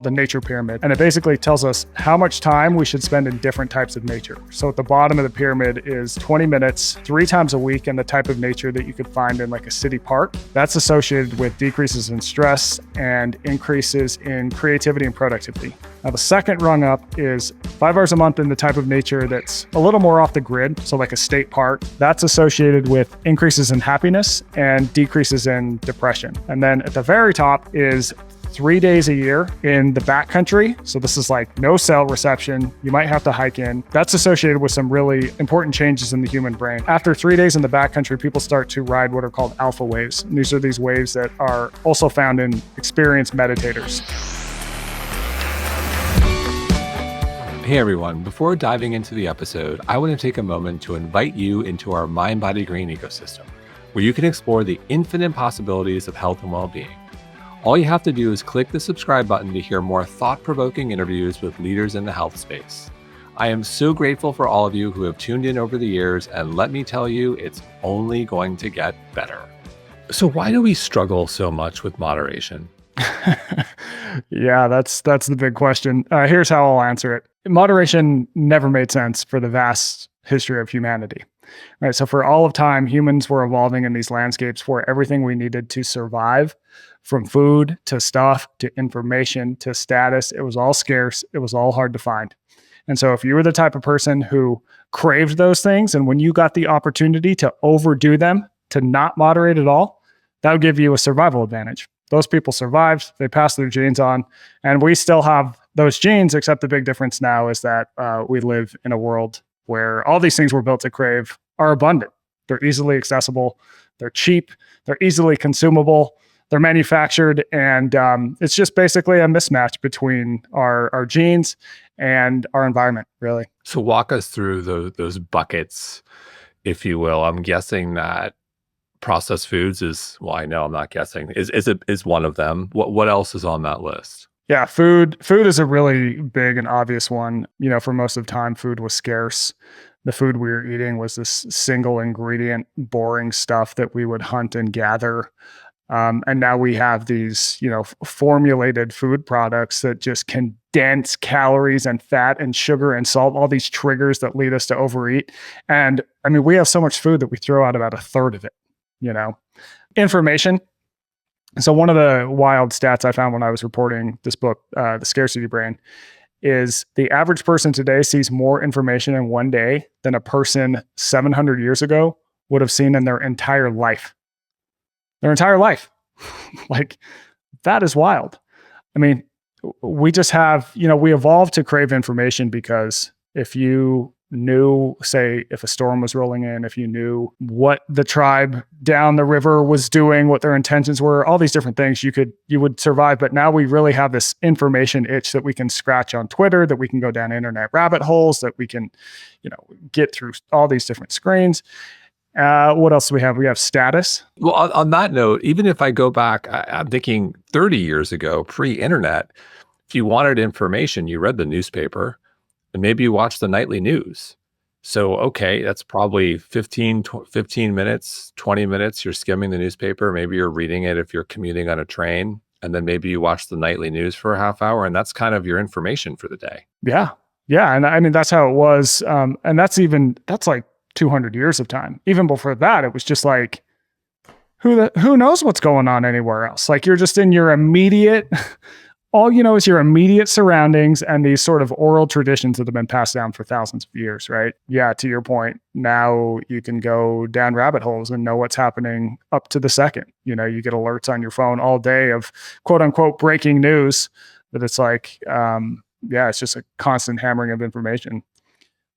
the nature pyramid. And it basically tells us how much time we should spend in different types of nature. So at the bottom of the pyramid is 20 minutes, 3 times a week in the type of nature that you could find in like a city park. That's associated with decreases in stress and increases in creativity and productivity. Now the second rung up is 5 hours a month in the type of nature that's a little more off the grid. So like a state park, that's associated with increases in happiness and decreases in depression. And then at the very top is 3 days a year in the backcountry. So this is like no cell reception. You might have to hike in. That's associated with some really important changes in the human brain. After 3 days in the backcountry, people start to ride what are called alpha waves. And these are these waves that are also found in experienced meditators. Hey everyone, before diving into the episode, I want to take a moment to invite you into our mindbodygreen ecosystem, where you can explore the infinite possibilities of health and well-being. All you have to do is click the subscribe button to hear more thought-provoking interviews with leaders in the health space. I am so grateful for all of you who have tuned in over the years, and let me tell you, it's only going to get better. So why do we struggle so much with moderation? Yeah, that's the big question. Here's how I'll answer it. Moderation never made sense for the vast history of humanity. Right? So for all of time, humans were evolving in these landscapes where everything we needed to survive, from food to stuff to information to status, it was all scarce. It was all hard to find. And so if you were the type of person who craved those things, and when you got the opportunity to overdo them, to not moderate at all, that would give you a survival advantage. Those people survived, they passed their genes on, and we still have those genes, except the big difference now is that we live in a world where all these things we're built to crave are abundant. They're easily accessible, they're cheap, they're easily consumable, they're manufactured, and it's just basically a mismatch between our genes and our environment, really. So walk us through those buckets, if you will. I'm guessing that processed foods is, well, I know I'm not guessing, is one of them. What else is on that list? Yeah, food is a really big and obvious one. You know, for most of the time, food was scarce. The food we were eating was this single ingredient, boring stuff that we would hunt and gather. And now we have these, formulated food products that just condense calories and fat and sugar and salt, all these triggers that lead us to overeat. And I mean, we have so much food that we throw out about a third of it, Information. So one of the wild stats I found when I was reporting this book, The Scarcity Brain, is the average person today sees more information in one day than a person 700 years ago would have seen in their entire life. Like, that is wild. I mean, we just have, we evolved to crave information because if you knew, say, if a storm was rolling in, if you knew what the tribe down the river was doing, what their intentions were, all these different things, you would survive. But now we really have this information itch that we can scratch on Twitter, that we can go down internet rabbit holes, that we can, get through all these different screens. What else do we have? We have status. Well, on that note, even if I go back, I'm thinking 30 years ago, pre-internet, if you wanted information, you read the newspaper and maybe you watched the nightly news. So, okay, that's probably 15 minutes, 20 minutes. You're skimming the newspaper. Maybe you're reading it if you're commuting on a train. And then maybe you watch the nightly news for a half hour. And that's kind of your information for the day. Yeah. Yeah. And I mean, that's how it was. And that's like 200 years of time. Even before that, it was just like, who knows what's going on anywhere else? Like, you're just in your immediate, all you know is your immediate surroundings and these sort of oral traditions that have been passed down for thousands of years, right? Yeah, to your point, now you can go down rabbit holes and know what's happening up to the second. You get alerts on your phone all day of quote unquote breaking news, that it's like, it's just a constant hammering of information.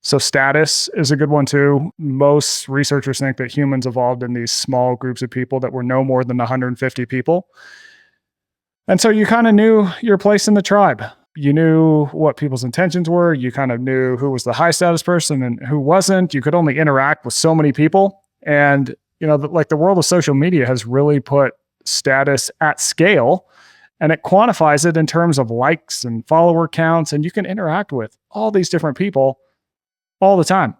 So status is a good one too. Most researchers think that humans evolved in these small groups of people that were no more than 150 people. And so you kind of knew your place in the tribe. You knew what people's intentions were. You kind of knew who was the high status person and who wasn't. You could only interact with so many people. And, the world of social media has really put status at scale, and it quantifies it in terms of likes and follower counts. And you can interact with all these different people all the time.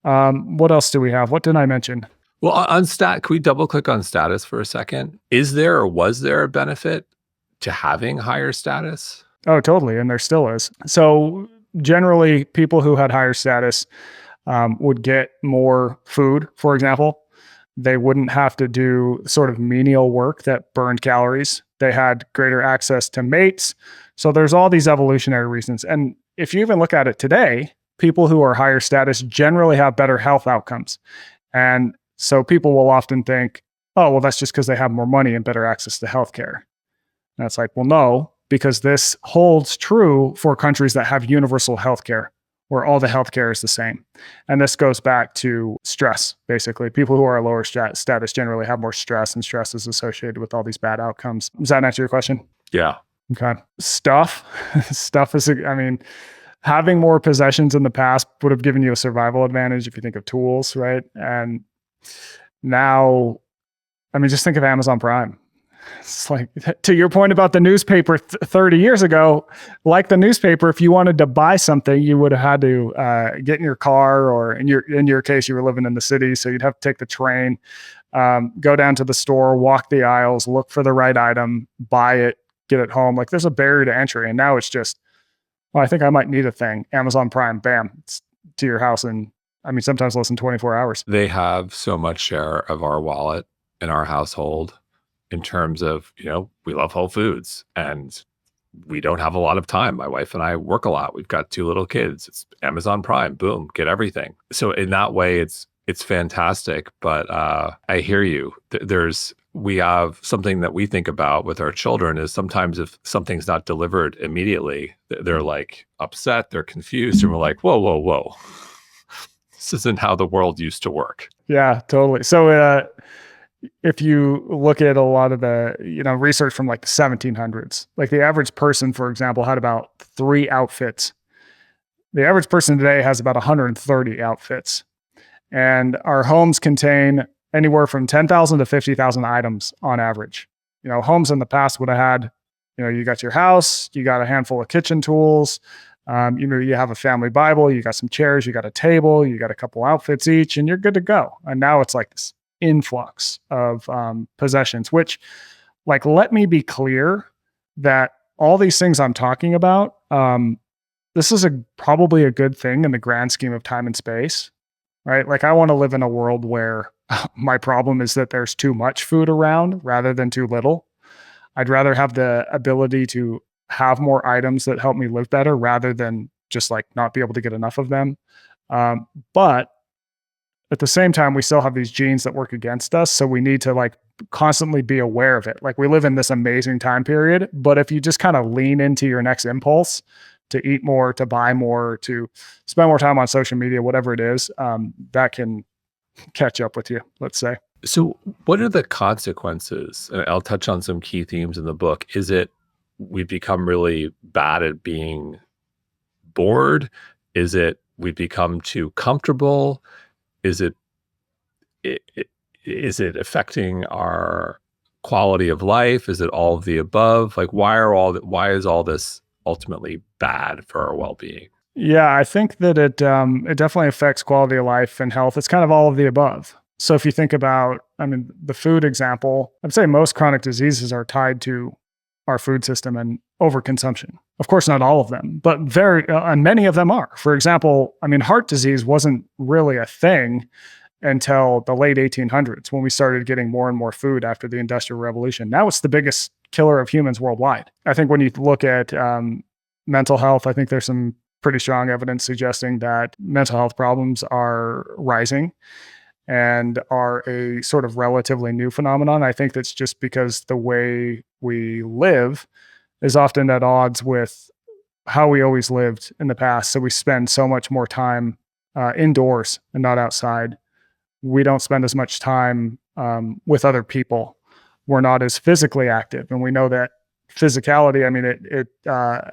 What else do we have? What did I mention? Well, can we double click on status for a second? Is there or was there a benefit to having higher status? Oh, totally. And there still is. So generally, people who had higher status would get more food, for example. They wouldn't have to do sort of menial work that burned calories. They had greater access to mates. So there's all these evolutionary reasons. And if you even look at it today, people who are higher status generally have better health outcomes. And so people will often think, oh, well, that's just because they have more money and better access to healthcare. And it's like, well, no, because this holds true for countries that have universal healthcare, where all the healthcare is the same. And this goes back to stress, basically. People who are lower status generally have more stress, and stress is associated with all these bad outcomes. Does that answer your question? Yeah. Okay. Stuff is, I mean, having more possessions in the past would have given you a survival advantage if you think of tools, right? And now, I mean, just think of Amazon Prime. It's like, to your point about the newspaper 30 years ago, like the newspaper, if you wanted to buy something, you would have had to get in your car, or in your case, you were living in the city, so you'd have to take the train, go down to the store, walk the aisles, look for the right item, buy it, get it home. Like, there's a barrier to entry. And now it's just, well, I think I might need a thing. Amazon Prime, bam, it's to your house. And I mean, sometimes less than 24 hours. They have so much share of our wallet in our household, in terms of, we love Whole Foods and we don't have a lot of time. My wife and I work a lot. We've got 2 little kids. It's Amazon Prime, boom, get everything. So in that way, it's fantastic. But I hear you. We have something that we think about with our children is sometimes if something's not delivered immediately, they're like upset, they're confused, and we're like, whoa, whoa, whoa. This isn't how the world used to work. Yeah, totally. So if you look at a lot of the research from like the 1700s, like the average person, for example, had about 3 outfits. The average person today has about 130 outfits. And our homes contain anywhere from 10,000 to 50,000 items on average. Homes in the past would have had, you got your house, you got a handful of kitchen tools, you have a family Bible, you got some chairs, you got a table, you got a couple outfits each, and you're good to go. And now it's like this influx of possessions, which, like, let me be clear that all these things I'm talking about, this is probably a good thing in the grand scheme of time and space, right? Like, I want to live in a world where my problem is that there's too much food around rather than too little. I'd rather have the ability to have more items that help me live better rather than just like not be able to get enough of them. But at the same time, we still have these genes that work against us. So we need to like constantly be aware of it. Like, we live in this amazing time period, but if you just kind of lean into your next impulse to eat more, to buy more, to spend more time on social media, whatever it is, that can catch up with you, let's say. So what are the consequences? And I'll touch on some key themes in the book. Is it we've become really bad at being bored? Is it we've become too comfortable? Is it affecting our quality of life? Is it all of the above? Like, why is all this ultimately bad for our well-being? Yeah, I think that it definitely affects quality of life and health. It's kind of all of the above. So if you think about, the food example, I'd say most chronic diseases are tied to our food system and overconsumption. Of course, not all of them, but and many of them are. For example, heart disease wasn't really a thing until the late 1800s, when we started getting more and more food after the Industrial Revolution. Now it's the biggest killer of humans worldwide. I think when you look at mental health, I think there's some pretty strong evidence suggesting that mental health problems are rising and are a sort of relatively new phenomenon. I think that's just because the way we live is often at odds with how we always lived in the past. So we spend so much more time indoors and not outside. We don't spend as much time with other people. We're not as physically active. And we know that physicality, it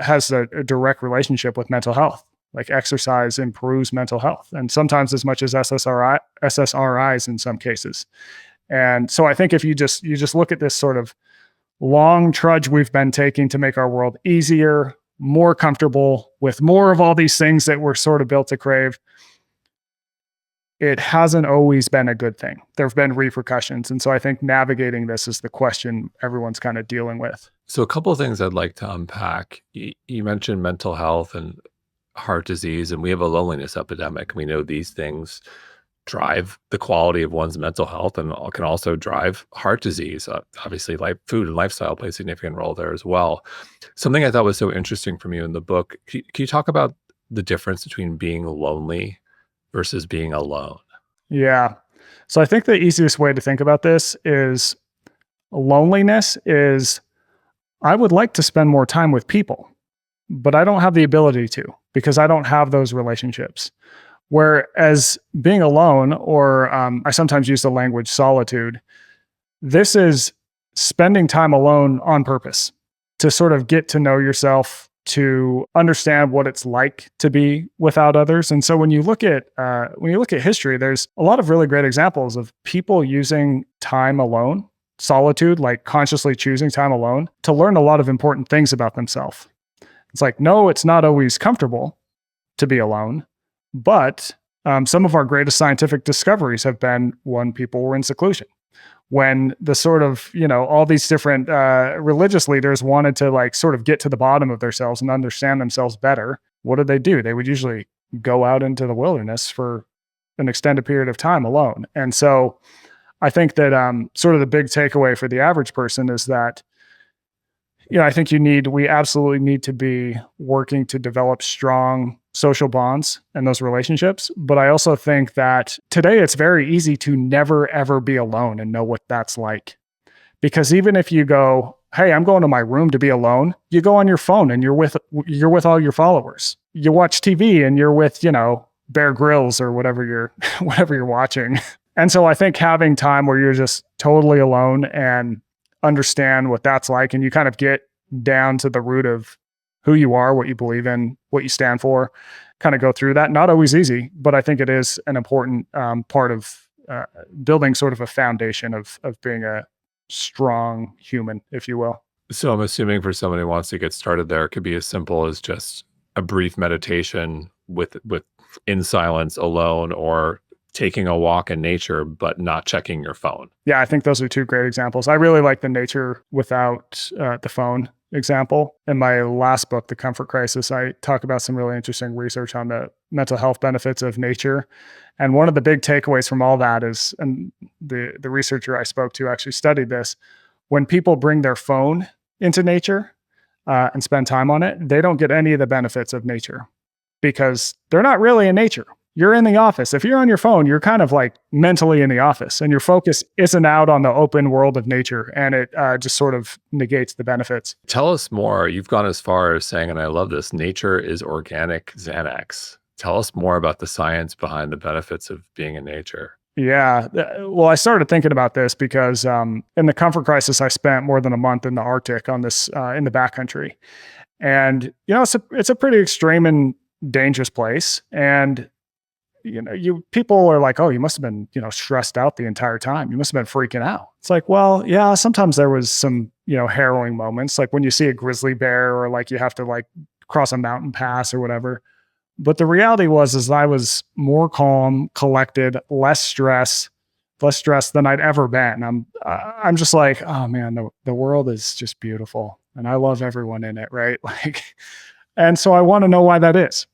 has a direct relationship with mental health. Like, exercise improves mental health, and sometimes as much as SSRIs in some cases. And so I think if you just look at this sort of long trudge we've been taking to make our world easier, more comfortable, with more of all these things that we're sort of built to crave, it hasn't always been a good thing. There have been repercussions. And so I think navigating this is the question everyone's kind of dealing with. So, a couple of things I'd like to unpack. You mentioned mental health and heart disease, and we have a loneliness epidemic. We know these things drive the quality of one's mental health and can also drive heart disease. Obviously, food and lifestyle play a significant role there as well. Something I thought was so interesting from you in the book. Can you talk about the difference between being lonely versus being alone? Yeah. So I think the easiest way to think about this is loneliness is I would like to spend more time with people, but I don't have the ability to because I don't have those relationships. Whereas being alone, or I sometimes use the language solitude, this is spending time alone on purpose to sort of get to know yourself, to understand what it's like to be without others. And so when you look at history, there's a lot of really great examples of people using time alone, solitude, like consciously choosing time alone to learn a lot of important things about themselves. It's like, no, it's not always comfortable to be alone, but some of our greatest scientific discoveries have been when people were in seclusion, when the sort of, all these different religious leaders wanted to like sort of get to the bottom of themselves and understand themselves better. What did they do? They would usually go out into the wilderness for an extended period of time alone. And so I think that sort of the big takeaway for the average person is that, I think we absolutely need to be working to develop strong social bonds and those relationships. But I also think that today it's very easy to never, ever be alone and know what that's like. Because even if you go, hey, I'm going to my room to be alone, you go on your phone and you're with all your followers. You watch TV and you're with, Bear Grylls or whatever you're watching. And so I think having time where you're just totally alone and understand what that's like, and you kind of get down to the root of who you are, what you believe in, what you stand for, kind of go through that. Not always easy, but I think it is an important part of building sort of a foundation of being a strong human, if you will. So, I'm assuming for someone who wants to get started there, it could be as simple as just a brief meditation with in silence alone, or taking a walk in nature, but not checking your phone. Yeah, I think those are two great examples. I really like the nature without the phone example. In my last book, The Comfort Crisis, I talk about some really interesting research on the mental health benefits of nature. And one of the big takeaways from all that is, and the researcher I spoke to actually studied this, when people bring their phone into nature and spend time on it, they don't get any of the benefits of nature because they're not really in nature. You're in the office. If you're on your phone, you're kind of like mentally in the office and your focus isn't out on the open world of nature, and it just sort of negates the benefits. Tell us more. You've gone as far as saying, and I love this, nature is organic Xanax. Tell us more about the science behind the benefits of being in nature. Yeah. Well, I started thinking about this because in the Comfort Crisis, I spent more than a month in the Arctic on this in the backcountry. And, it's a pretty extreme and dangerous place. And people are like, oh, you must have been, stressed out the entire time. You must have been freaking out. It's like, well, yeah, sometimes there was some, harrowing moments, like when you see a grizzly bear or like you have to like cross a mountain pass or whatever. But the reality is I was more calm, collected, less stressed than I'd ever been. I'm just like, oh man, the world is just beautiful and I love everyone in it, right? Like, and so I want to know why that is.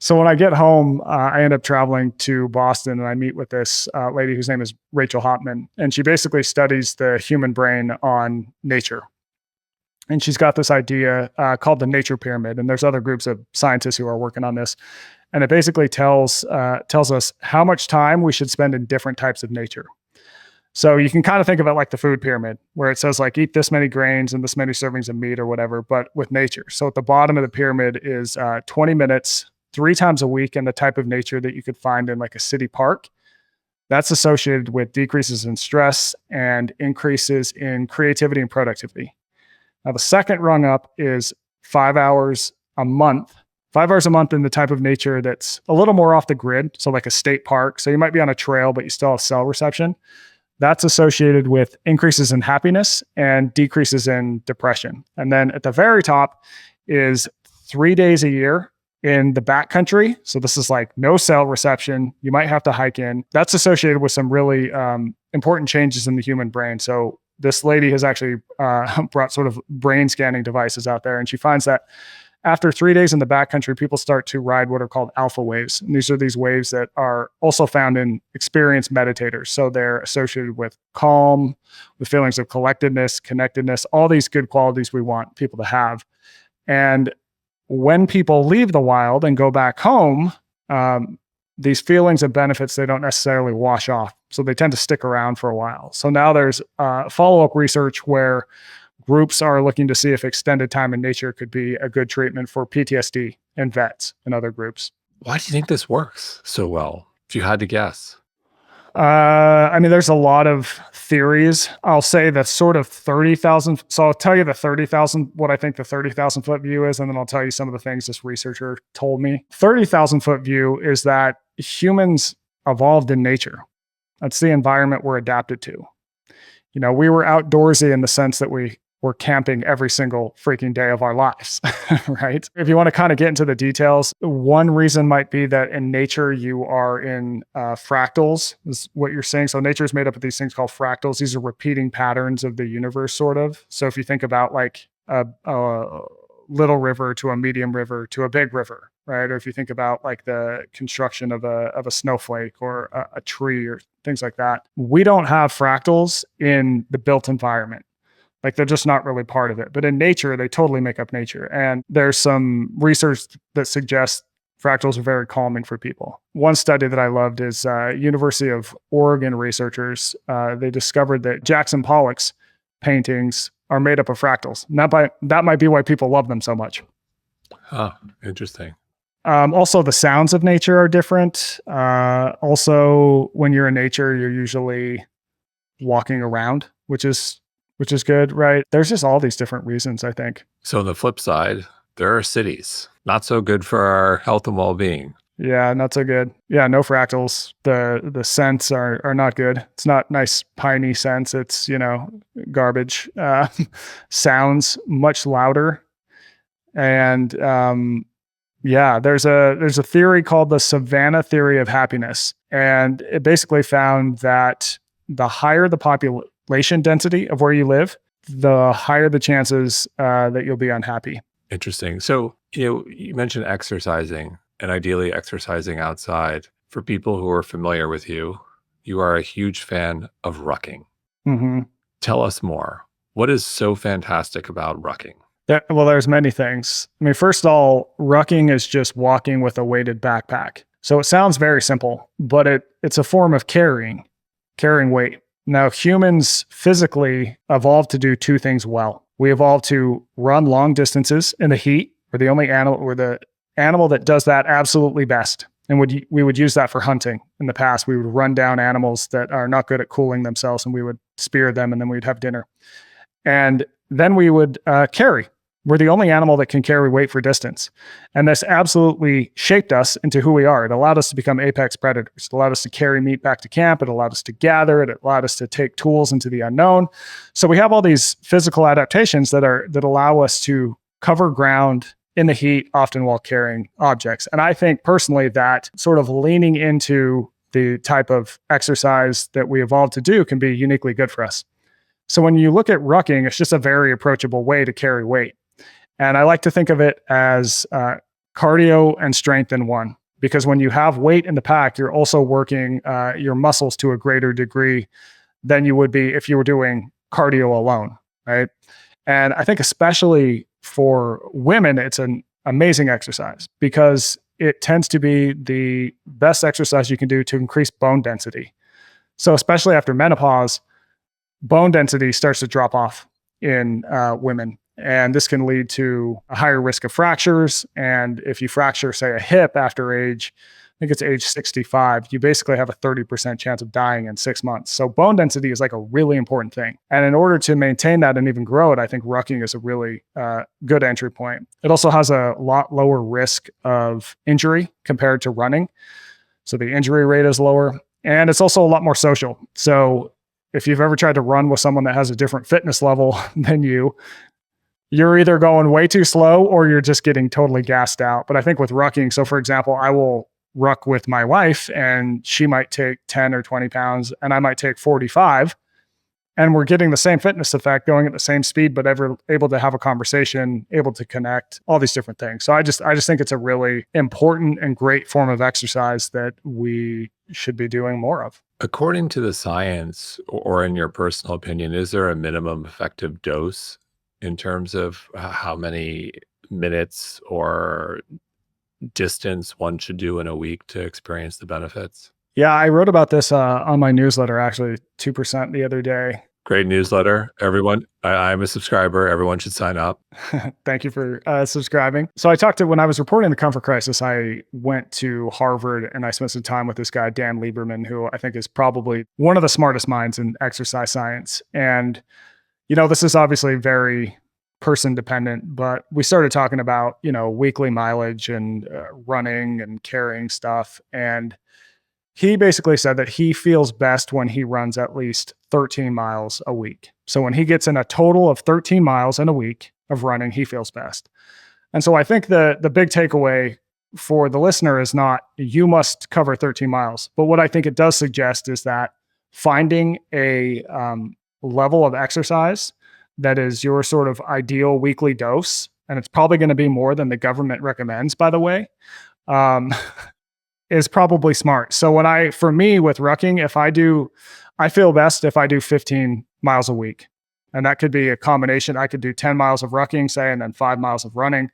So when I get home, I end up traveling to Boston and I meet with this lady whose name is Rachel Hopman. And she basically studies the human brain on nature. And she's got this idea called the nature pyramid. And there's other groups of scientists who are working on this. And it basically tells us how much time we should spend in different types of nature. So you can kind of think of it like the food pyramid, where it says like eat this many grains and this many servings of meat or whatever, but with nature. So at the bottom of the pyramid is 20 minutes 3 times a week in the type of nature that you could find in like a city park. That's associated with decreases in stress and increases in creativity and productivity. Now, the second rung up is 5 hours a month. 5 hours a month in the type of nature that's a little more off the grid. So like a state park. So you might be on a trail, but you still have cell reception. That's associated with increases in happiness and decreases in depression. And then at the very top is 3 days a year in the backcountry. So this is like no cell reception. You might have to hike in. That's associated with some really important changes in the human brain. So this lady has actually brought sort of brain scanning devices out there, and she finds that after 3 days in the backcountry, people start to ride what are called alpha waves. And these are these waves that are also found in experienced meditators. So they're associated with calm, with feelings of collectedness, connectedness, all these good qualities we want people to have. And when people leave the wild and go back home, these feelings and benefits, they don't necessarily wash off. So they tend to stick around for a while. So now there's follow-up research where groups are looking to see if extended time in nature could be a good treatment for PTSD in vets and other groups. Why do you think this works so well, if you had to guess? I mean, there's a lot of theories. I'll say that sort of 30,000. So I'll tell you what I think the 30,000 foot view is, and then I'll tell you some of the things this researcher told me. 30,000 foot view is that humans evolved in nature. That's the environment we're adapted to. You know, we were outdoorsy in the sense that we were camping every single freaking day of our lives, right? If you want to kind of get into the details, one reason might be that in nature, you are in fractals, is what you're saying. So nature is made up of these things called fractals. These are repeating patterns of the universe, sort of. So if you think about like a little river to a medium river to a big river, right? Or if you think about like the construction of a snowflake or a tree or things like that, we don't have fractals in the built environment. Like they're just not really part of it. But in nature, they totally make up nature. And there's some research that suggests fractals are very calming for people. One study that I loved is University of Oregon researchers. They discovered that Jackson Pollock's paintings are made up of fractals. And that might be why people love them so much. Huh, interesting. Also, the sounds of nature are different. Also, when you're in nature, you're usually walking around, which is good, right? There's just all these different reasons, I think. So on the flip side, there are cities. Not so good for our health and well-being. Yeah, not so good. Yeah, no fractals. The scents are not good. It's not nice piney scents. It's, garbage. Sounds much louder. And there's a theory called the Savannah theory of happiness. And it basically found that the higher the population density of where you live, the higher the chances that you'll be unhappy. Interesting. So, you mentioned exercising and ideally exercising outside. For people who are familiar with you, you are a huge fan of rucking. Mm-hmm. Tell us more. What is so fantastic about rucking? Well, there's many things. I mean, first of all, rucking is just walking with a weighted backpack. So it sounds very simple, but it's a form of carrying weight. Now, humans physically evolved to do two things well. We evolved to run long distances in the heat. We're the animal that does that absolutely best. And we would use that for hunting. In the past, we would run down animals that are not good at cooling themselves, and we would spear them, and then we'd have dinner. And then we would carry. We're the only animal that can carry weight for distance. And this absolutely shaped us into who we are. It allowed us to become apex predators. It allowed us to carry meat back to camp. It allowed us to gather it. It allowed us to take tools into the unknown. So we have all these physical adaptations that allow us to cover ground in the heat, often while carrying objects. And I think personally that sort of leaning into the type of exercise that we evolved to do can be uniquely good for us. So when you look at rucking, it's just a very approachable way to carry weight. And I like to think of it as cardio and strength in one, because when you have weight in the pack, you're also working your muscles to a greater degree than you would be if you were doing cardio alone, right? And I think especially for women, it's an amazing exercise because it tends to be the best exercise you can do to increase bone density. So especially after menopause, bone density starts to drop off in women. And this can lead to a higher risk of fractures. And if you fracture, say, a hip after age 65, you basically have a 30% chance of dying in 6 months. So bone density is like a really important thing. And in order to maintain that and even grow it, I think rucking is a really good entry point. It also has a lot lower risk of injury compared to running. So the injury rate is lower. And it's also a lot more social. So if you've ever tried to run with someone that has a different fitness level than you're either going way too slow or you're just getting totally gassed out. But I think with rucking, so for example, I will ruck with my wife and she might take 10 or 20 pounds and I might take 45. and we're getting the same fitness effect going at the same speed, but able to have a conversation, able to connect, all these different things. So I just think it's a really important and great form of exercise that we should be doing more of. According to the science, or in your personal opinion, is there a minimum effective dose in terms of how many minutes or distance one should do in a week to experience the benefits? Yeah, I wrote about this on my newsletter, actually, 2% the other day. Great newsletter, everyone. I'm a subscriber. Everyone should sign up. Thank you for subscribing. So when I was reporting the comfort crisis, I went to Harvard and I spent some time with this guy, Dan Lieberman, who I think is probably one of the smartest minds in exercise science. And, this is obviously very person dependent, but we started talking about, weekly mileage and running and carrying stuff. And he basically said that he feels best when he runs at least 13 miles a week. So when he gets in a total of 13 miles in a week of running, he feels best. And so I think the big takeaway for the listener is not you must cover 13 miles. But what I think it does suggest is that finding a level of exercise that is your sort of ideal weekly dose, and it's probably going to be more than the government recommends, by the way, is probably smart. So for me with rucking, I feel best if I do 15 miles a week. And that could be a combination. I could do 10 miles of rucking, say, and then 5 miles of running,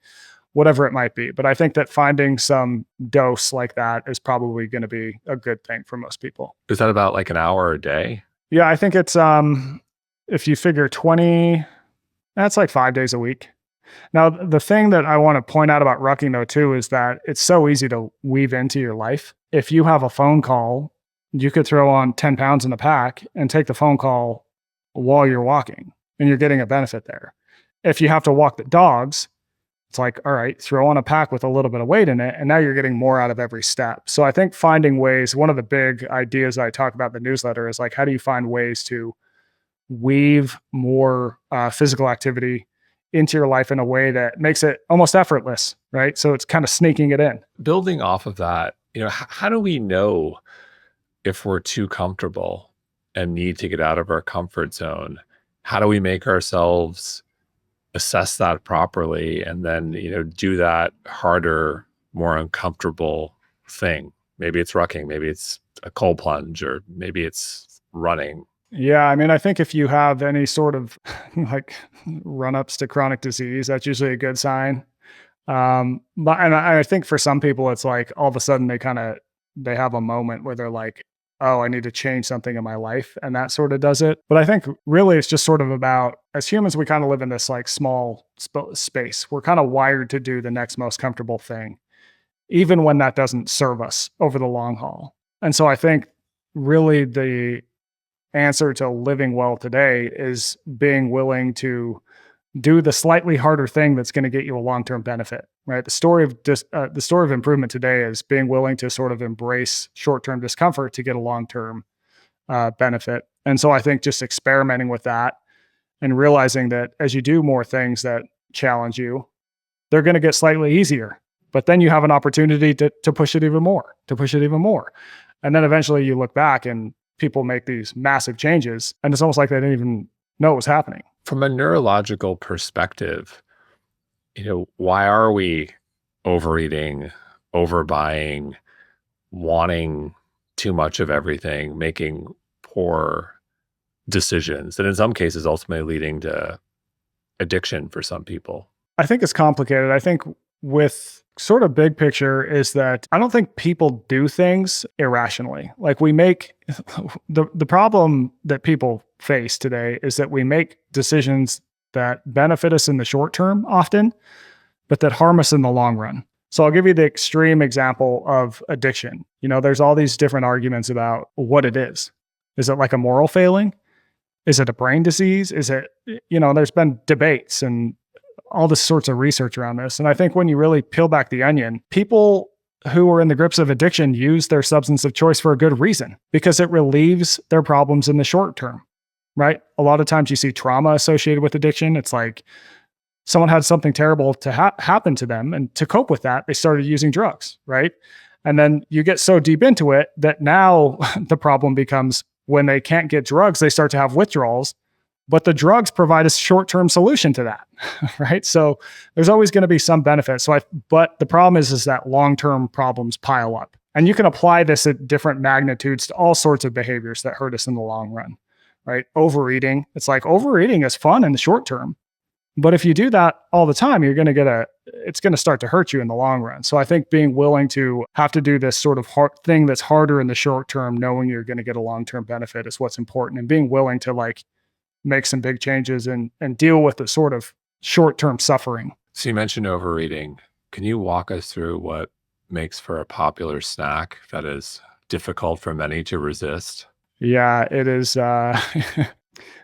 whatever it might be. But I think that finding some dose like that is probably going to be a good thing for most people. Is that about like an hour a day? Yeah, I think it's, if you figure 20, that's like 5 days a week. Now, the thing that I want to point out about rucking, though, too, is that it's so easy to weave into your life. If you have a phone call, you could throw on 10 pounds in a pack and take the phone call while you're walking, and you're getting a benefit there. If you have to walk the dogs, it's like, all right, throw on a pack with a little bit of weight in it, and now you're getting more out of every step. So I think finding ways, one of the big ideas I talk about in the newsletter is like, how do you find ways to weave more physical activity into your life in a way that makes it almost effortless, right? So it's kind of sneaking it in. Building off of that, how do we know if we're too comfortable and need to get out of our comfort zone? How do we make ourselves assess that properly and then, do that harder, more uncomfortable thing? Maybe it's rucking, maybe it's a cold plunge, or maybe it's running. Yeah, I mean, I think if you have any sort of like run-ups to chronic disease, that's usually a good sign. And I think for some people, it's like all of a sudden they have a moment where they're like, oh, I need to change something in my life. And that sort of does it. But I think really it's just sort of about, as humans, we kind of live in this like small space. We're kind of wired to do the next most comfortable thing, even when that doesn't serve us over the long haul. And so I think really the answer to living well today is being willing to do the slightly harder thing that's going to get you a long-term benefit, right? The story of improvement today is being willing to sort of embrace short-term discomfort to get a long-term benefit. And so I think just experimenting with that and realizing that as you do more things that challenge you, they're going to get slightly easier, but then you have an opportunity to push it even more, And then eventually you look back and people make these massive changes, and it's almost like they didn't even know it was happening. From a neurological perspective, why are we overeating, overbuying, wanting too much of everything, making poor decisions, and in some cases ultimately leading to addiction for some people? I think it's complicated. I think with sort of big picture is that I don't think people do things irrationally. Like we make the problem that people face today is that we make decisions that benefit us in the short term often, but that harm us in the long run. So I'll give you the extreme example of addiction. There's all these different arguments about what it is. Is it like a moral failing? Is it a brain disease? Is it, there's been debates and all this sorts of research around this. And I think when you really peel back the onion, people who are in the grips of addiction use their substance of choice for a good reason, because it relieves their problems in the short term, right? A lot of times you see trauma associated with addiction. It's like someone had something terrible to happen to them, and to cope with that, they started using drugs, right? And then you get so deep into it that now the problem becomes when they can't get drugs, they start to have withdrawals, but the drugs provide a short-term solution to that, right? So there's always going to be some benefit. But the problem is that long-term problems pile up. And you can apply this at different magnitudes to all sorts of behaviors that hurt us in the long run, right? Overeating. It's like overeating is fun in the short term. But if you do that all the time, it's going to start to hurt you in the long run. So I think being willing to have to do this sort of hard thing that's harder in the short term, knowing you're going to get a long-term benefit is what's important. And being willing to like make some big changes and deal with the sort of short-term suffering. So you mentioned overeating. Can you walk us through what makes for a popular snack that is difficult for many to resist? Yeah, it is.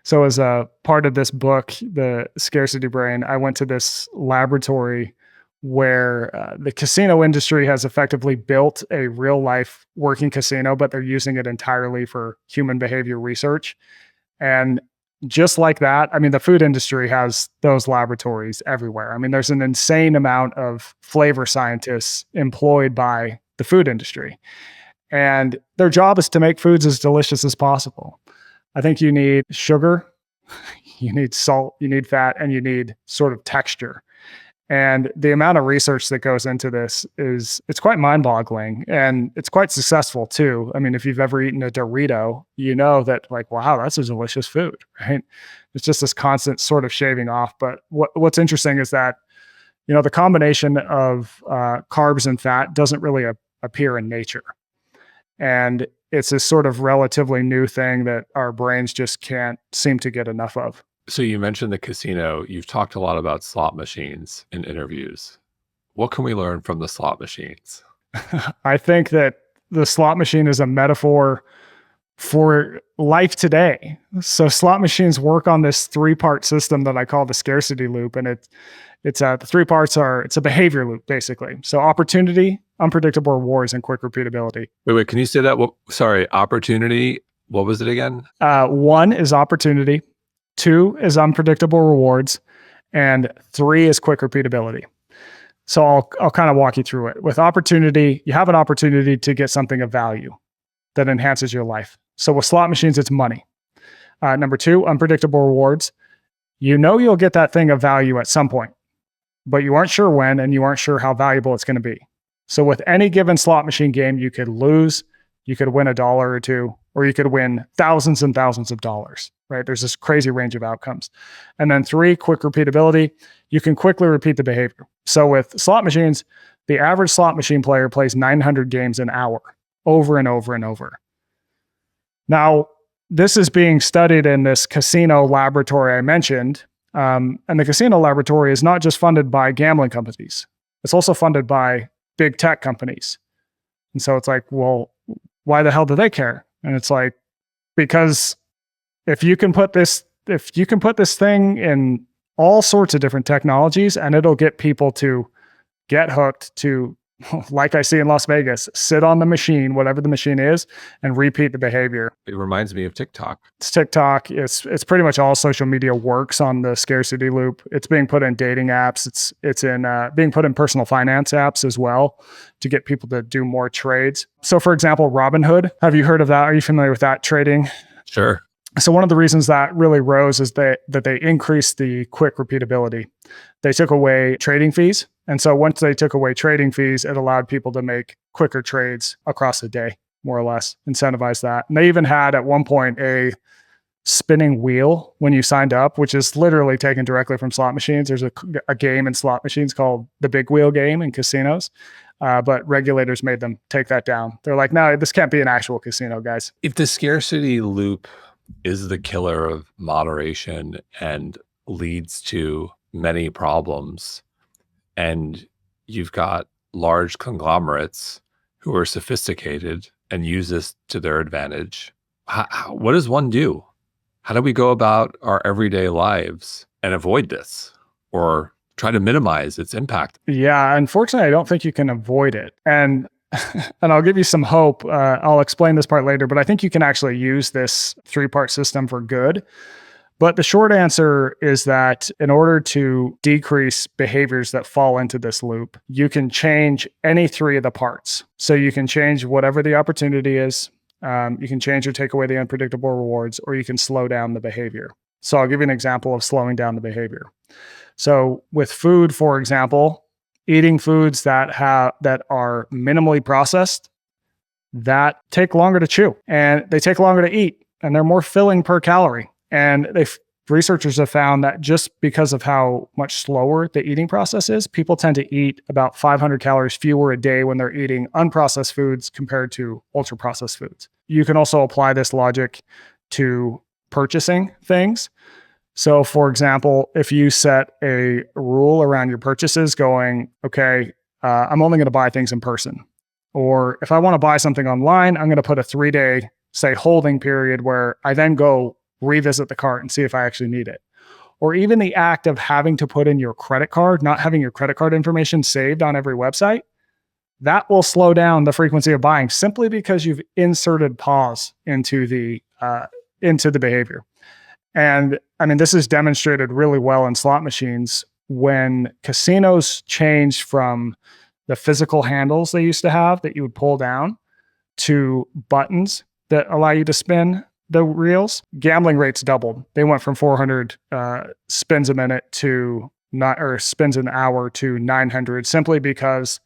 So as a part of this book, The Scarcity Brain, I went to this laboratory where the casino industry has effectively built a real life working casino, but they're using it entirely for human behavior research. And just like that, I mean, the food industry has those laboratories everywhere. I mean, there's an insane amount of flavor scientists employed by the food industry. And their job is to make foods as delicious as possible. I think you need sugar, you need salt, you need fat, and you need sort of texture. And the amount of research that goes into this it's quite mind-boggling, and it's quite successful too. I mean, if you've ever eaten a Dorito, you know that like, wow, that's a delicious food, right? It's just this constant sort of shaving off. But what's interesting is that, the combination of carbs and fat doesn't really appear in nature. And it's this sort of relatively new thing that our brains just can't seem to get enough of. So you mentioned the casino. You've talked a lot about slot machines in interviews. What can we learn from the slot machines? I think that the slot machine is a metaphor for life today. So slot machines work on this 3-part system that I call the scarcity loop. And the 3 parts it's a behavior loop, basically. So opportunity, unpredictable rewards, and quick repeatability. Wait, can you say that? Sorry, opportunity. What was it again? 1 is opportunity. 2 is unpredictable rewards, and 3 is quick repeatability. So I'll kind of walk you through it. With opportunity, you have an opportunity to get something of value that enhances your life. So with slot machines, it's money. Number 2, unpredictable rewards. You'll get that thing of value at some point, but you aren't sure when, and you aren't sure how valuable it's going to be. So with any given slot machine game, you could lose, you could win $1 or $2, or you could win thousands and thousands of dollars, right? There's this crazy range of outcomes. And then 3, quick repeatability. You can quickly repeat the behavior. So with slot machines, the average slot machine player plays 900 games an hour, over and over and over. Now, this is being studied in this casino laboratory I mentioned. And the casino laboratory is not just funded by gambling companies. It's also funded by big tech companies. And so it's like, well, why the hell do they care? And it's like, because if you can put this thing in all sorts of different technologies, and it'll get people to get hooked to, like I see in Las Vegas, sit on the machine, whatever the machine is, and repeat the behavior. It reminds me of TikTok. It's TikTok. It's pretty much all social media works on the scarcity loop. It's being put in dating apps. It's in being put in personal finance apps as well to get people to do more trades. So for example, Robinhood, have you heard of that? Are you familiar with that trading? Sure. So one of the reasons that really rose is that they increased the quick repeatability. They took away trading fees. And so once they took away trading fees, it allowed people to make quicker trades across the day, more or less, incentivize that. And they even had at one point a spinning wheel when you signed up, which is literally taken directly from slot machines. There's a game in slot machines called the big wheel game in casinos. But regulators made them take that down. They're like, no, this can't be an actual casino, guys. If the scarcity loop is the killer of moderation and leads to many problems, and you've got large conglomerates who are sophisticated and use this to their advantage, what does one do? How do we go about our everyday lives and avoid this or try to minimize its impact? Yeah, unfortunately, I don't think you can avoid it. And I'll give you some hope. I'll explain this part later, but I think you can actually use this 3-part system for good. But the short answer is that in order to decrease behaviors that fall into this loop, you can change any 3 of the parts. So you can change whatever the opportunity is, You can change or take away the unpredictable rewards, or you can slow down the behavior. So I'll give you an example of slowing down the behavior. So with food, for example, eating foods that are minimally processed, that take longer to chew and they take longer to eat, and they're more filling per calorie. And researchers have found that just because of how much slower the eating process is, people tend to eat about 500 calories fewer a day when they're eating unprocessed foods compared to ultra processed foods. You can also apply this logic to purchasing things. So for example, if you set a rule around your purchases going, okay, I'm only going to buy things in person. Or if I want to buy something online, I'm going to put a 3-day, say, holding period where I then go revisit the cart and see if I actually need it. Or even the act of having to put in your credit card, not having your credit card information saved on every website, that will slow down the frequency of buying simply because you've inserted pause into the behavior. And I mean, this is demonstrated really well in slot machines when casinos changed from the physical handles they used to have that you would pull down to buttons that allow you to spin the reels. Gambling rates doubled. They went from 400 spins a minute to spins an hour to 900, simply because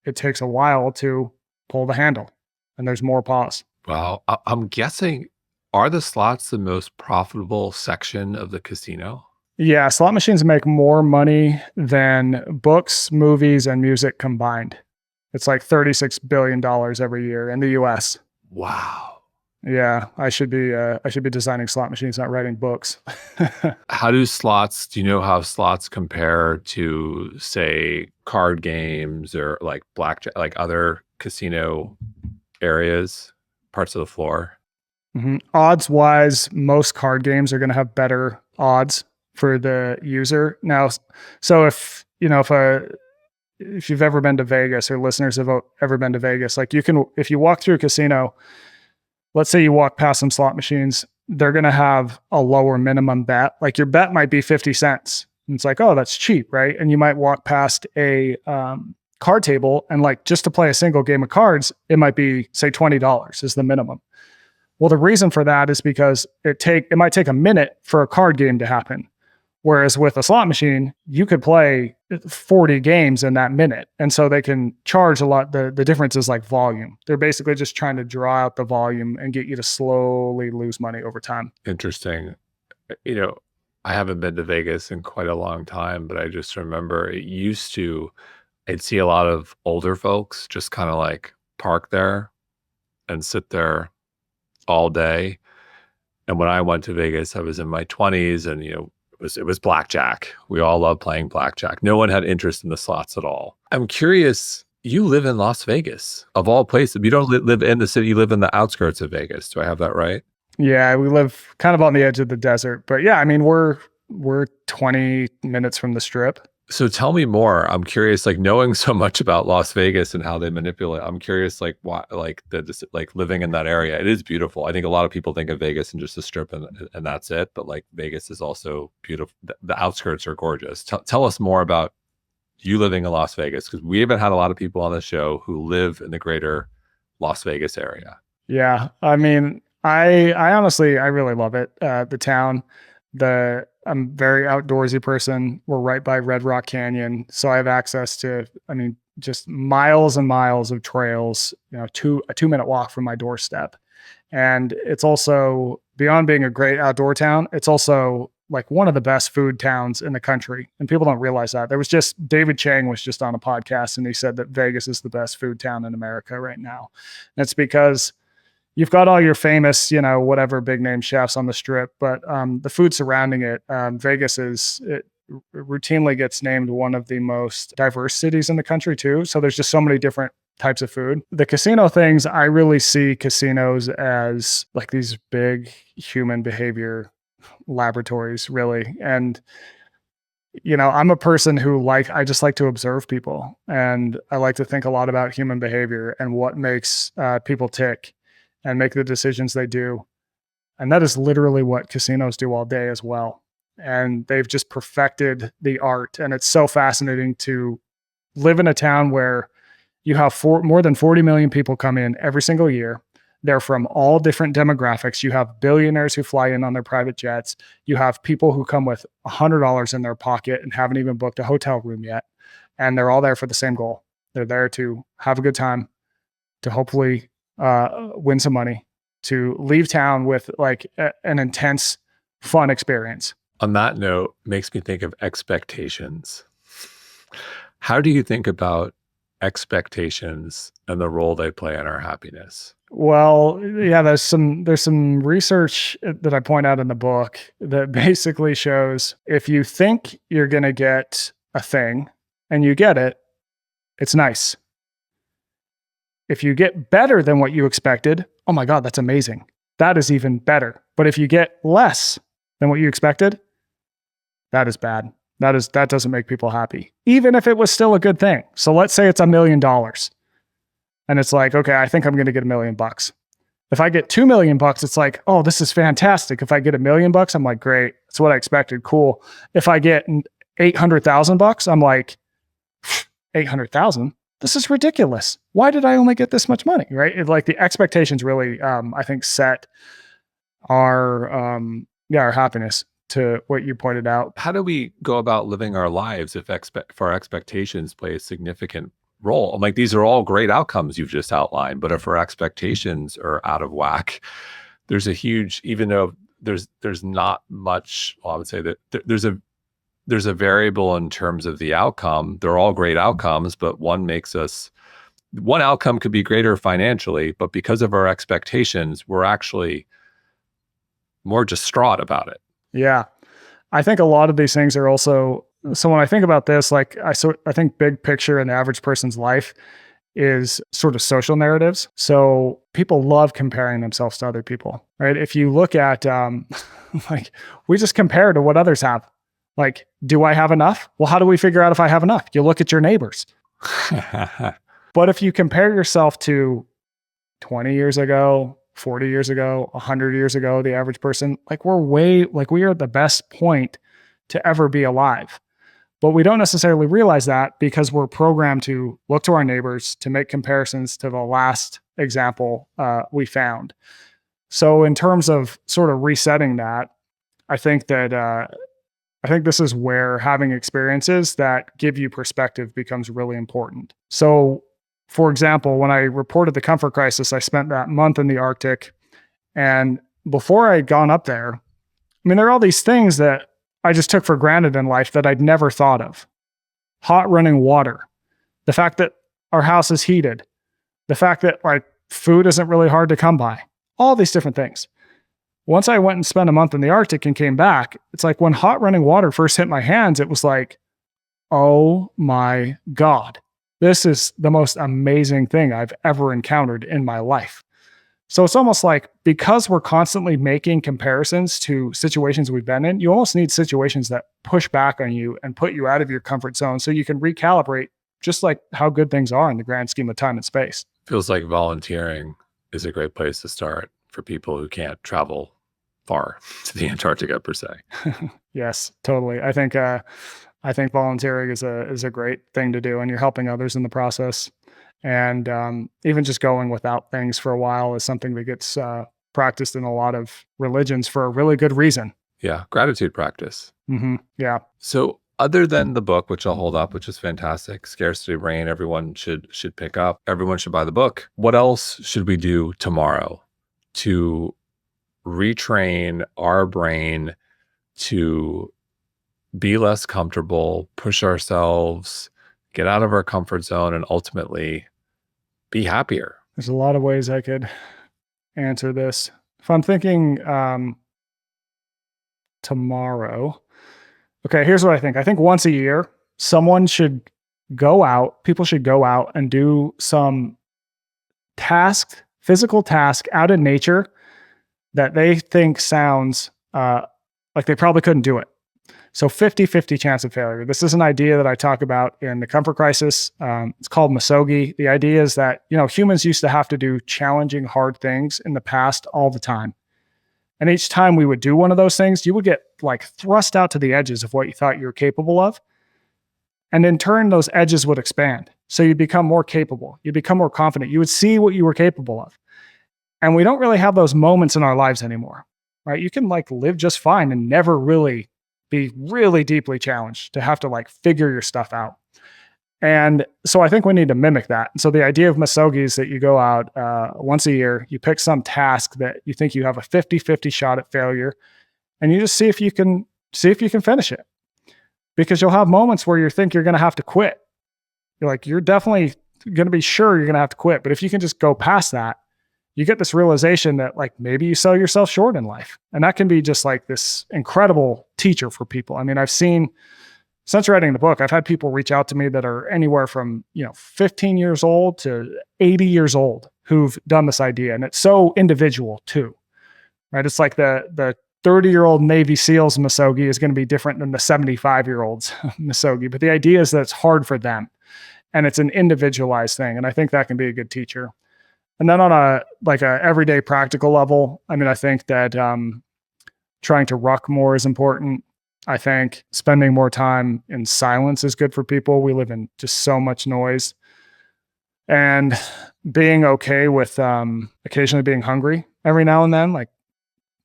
it takes a while to pull the handle and there's more pause. Wow. I'm guessing, are the slots the most profitable section of the casino? Yeah, slot machines make more money than books, movies, and music combined. It's like $36 billion every year in the US. Wow. Yeah, I should be designing slot machines, not writing books. Do you know how slots compare to, say, card games or like blackjack, like other casino areas, parts of the floor? Mm-hmm. Odds wise, most card games are going to have better odds for the user. Now, so if you've ever been to Vegas, or listeners have ever been to Vegas, like if you walk through a casino, let's say you walk past some slot machines, they're going to have a lower minimum bet. Like your bet might be 50 cents. And it's like, oh, that's cheap, right? And you might walk past a card table and like just to play a single game of cards, it might be, say, $20 is the minimum. Well, the reason for that is because it might take a minute for a card game to happen. Whereas with a slot machine, you could play 40 games in that minute. And so they can charge a lot. The difference is like volume. They're basically just trying to draw out the volume and get you to slowly lose money over time. Interesting. I haven't been to Vegas in quite a long time, but I just remember I'd see a lot of older folks just kind of like park there and sit there all day. And when I went to Vegas, I was in my 20s, and it was blackjack. We all love playing blackjack. No one had interest in the slots at all. I'm curious, you live in Las Vegas, of all places. You don't live in the city, you live in the outskirts of Vegas. Do I have that right? Yeah, we live kind of on the edge of the desert. But yeah, I mean, we're 20 minutes from the Strip. So tell me more. I'm curious, like, knowing so much about Las Vegas and how they manipulate. I'm curious, like, why, like living in that area. It is beautiful. I think a lot of people think of Vegas and just the Strip and that's it. But like, Vegas is also beautiful. The outskirts are gorgeous. Tell us more about you living in Las Vegas, because we haven't had a lot of people on the show who live in the greater Las Vegas area. Yeah, I mean, I honestly, I really love it. The town. I'm a very outdoorsy person. We're right by Red Rock Canyon. So I have access to, I mean, just miles and miles of trails, a 2-minute walk from my doorstep. And it's also, beyond being a great outdoor town, it's also like one of the best food towns in the country. And people don't realize that. David Chang was just on a podcast and he said that Vegas is the best food town in America right now. And it's because you've got all your famous, whatever big name chefs on the Strip, but the food surrounding it, Vegas it routinely gets named one of the most diverse cities in the country too. So there's just so many different types of food. The casino things, I really see casinos as like these big human behavior laboratories, really. And I'm a person who I just like to observe people, and I like to think a lot about human behavior and what makes people tick and make the decisions they do. And that is literally what casinos do all day as well. And they've just perfected the art. And it's so fascinating to live in a town where you have more than 40 million people come in every single year. They're from all different demographics. You have billionaires who fly in on their private jets. You have people who come with $100 in their pocket and haven't even booked a hotel room yet. And they're all there for the same goal. They're there to have a good time, to hopefully win some money, to leave town with like an intense, fun experience. On that note, makes me think of expectations. How do you think about expectations and the role they play in our happiness? Well, yeah, there's some research that I point out in the book that basically shows if you think you're going to get a thing and you get it, it's nice. If you get better than what you expected, oh my God, that's amazing. That is even better. But if you get less than what you expected, that is bad. That doesn't make people happy, even if it was still a good thing. So let's say it's $1 million. And it's like, okay, I think I'm going to get $1 million. If I get $2 million, it's like, oh, this is fantastic. If I get $1 million, I'm like, great. That's what I expected. Cool. If I get $800,000, I'm like, 800,000. This is ridiculous. Why did I only get this much money? Right? Like the expectations really, I think, set our happiness to what you pointed out. How do we go about living our lives if our expectations play a significant role? I'm like, these are all great outcomes you've just outlined, but if our expectations are out of whack, there's a huge, even though there's not much, well, I would say that there's a variable in terms of the outcome. They're all great outcomes, but one outcome could be greater financially, but because of our expectations, we're actually more distraught about it. Yeah. I think a lot of these things are also, so when I think about this, like I think big picture in the average person's life is sort of social narratives. So people love comparing themselves to other people, right? If you look at, like we just compare to what others have. Like, do I have enough? Well, how do we figure out if I have enough? You look at your neighbors. But if you compare yourself to 20 years ago, 40 years ago, 100 years ago, the average person, like we are at the best point to ever be alive. But we don't necessarily realize that because we're programmed to look to our neighbors, to make comparisons to the last example we found. So in terms of sort of resetting that, I think this is where having experiences that give you perspective becomes really important. So, for example, when I reported the comfort crisis, I spent that month in the Arctic. And before I had gone up there, I mean, there are all these things that I just took for granted in life that I'd never thought of. Hot running water, the fact that our house is heated, the fact that like food isn't really hard to come by, all these different things. Once I went and spent a month in the Arctic and came back, it's like when hot running water first hit my hands, it was like, oh my God, this is the most amazing thing I've ever encountered in my life. So it's almost like because we're constantly making comparisons to situations we've been in, you almost need situations that push back on you and put you out of your comfort zone so you can recalibrate just like how good things are in the grand scheme of time and space. Feels like volunteering is a great place to start for people who can't travel far to the Antarctica per se. Yes, totally. I think volunteering is a great thing to do, and you're helping others in the process. And even just going without things for a while is something that gets practiced in a lot of religions for a really good reason. Yeah, gratitude practice. Mm-hmm. Yeah. So other than the book, which I'll hold up, which is fantastic, Scarcity Brain, everyone should pick up. Everyone should buy the book. What else should we do tomorrow to retrain our brain to be less comfortable, push ourselves, get out of our comfort zone, and ultimately be happier? There's a lot of ways I could answer this. If I'm thinking tomorrow, okay, here's what I think. I think once a year, people should go out and do some physical task out in nature that they think sounds like they probably couldn't do it. So 50-50 chance of failure. This is an idea that I talk about in the comfort crisis. It's called misogi. The idea is that, humans used to have to do challenging, hard things in the past all the time. And each time we would do one of those things, you would get like thrust out to the edges of what you thought you were capable of. And in turn, those edges would expand. So you'd become more capable. You'd become more confident. You would see what you were capable of. And we don't really have those moments in our lives anymore, right? You can like live just fine and never really be really deeply challenged to have to like figure your stuff out. And so I think we need to mimic that. So the idea of misogi is that you go out once a year, you pick some task that you think you have a 50-50 shot at failure, and you just see if you can finish it. Because you'll have moments where you think you're going to have to quit. You're definitely going to be sure you're going to have to quit. But if you can just go past that, you get this realization that like maybe you sell yourself short in life. And that can be just like this incredible teacher for people. I mean, I've seen, since writing the book, I've had people reach out to me that are anywhere from, 15 years old to 80 years old who've done this idea. And it's so individual too, right? It's like the 30-year-old Navy SEALs misogi is going to be different than the 75-year-olds misogi. But the idea is that it's hard for them and it's an individualized thing. And I think that can be a good teacher. And then on a everyday practical level, I mean, I think that trying to ruck more is important. I think spending more time in silence is good for people. We live in just so much noise. And being okay with occasionally being hungry every now and then, like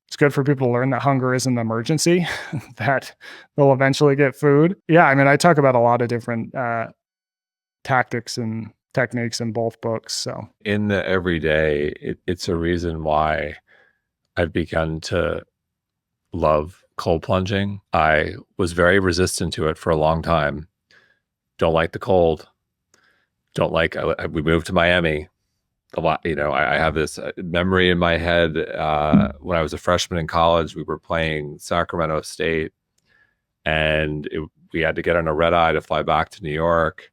it's good for people to learn that hunger is an emergency, that they'll eventually get food. Yeah, I mean, I talk about a lot of different tactics and techniques in both books. So in the everyday, it's a reason why I've begun to love cold plunging. I was very resistant to it for a long time. Don't like the cold. Don't like, we moved to Miami a lot. I have this memory in my head. When I was a freshman in college, we were playing Sacramento State and we had to get on a red eye to fly back to New York.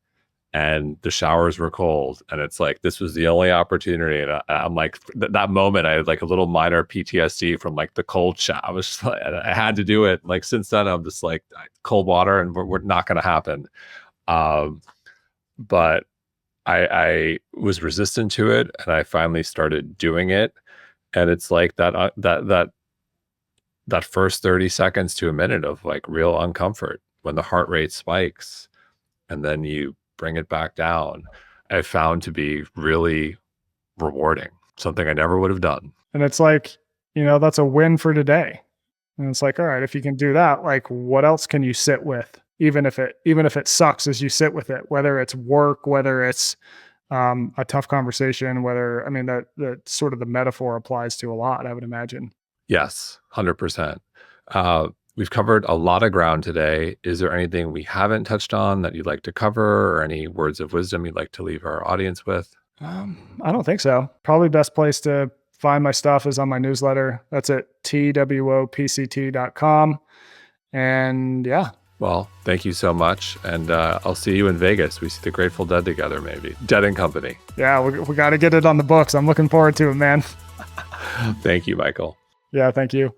And the showers were cold, and it's like this was the only opportunity. And I'm like, that moment, I had like a little minor PTSD from like the cold shower. I was just like, I had to do it. Like since then, I'm just like cold water, and we're not going to happen. But I was resistant to it, and I finally started doing it. And it's like that first 30 seconds to a minute of like real uncomfort when the heart rate spikes, and then you bring it back down, I found to be really rewarding, something I never would have done. And it's like, that's a win for today. And it's like, all right, if you can do that, like what else can you sit with? Even if it sucks as you sit with it, whether it's work, whether it's a tough conversation, that sort of the metaphor applies to a lot, I would imagine. Yes, 100%. We've covered a lot of ground today. Is there anything we haven't touched on that you'd like to cover, or any words of wisdom you'd like to leave our audience with? I don't think so. Probably best place to find my stuff is on my newsletter. That's at twopct.com. And yeah. Well, thank you so much. And I'll see you in Vegas. We see the Grateful Dead together, maybe. Dead and Company. Yeah, we got to get it on the books. I'm looking forward to it, man. Thank you, Michael. Yeah, thank you.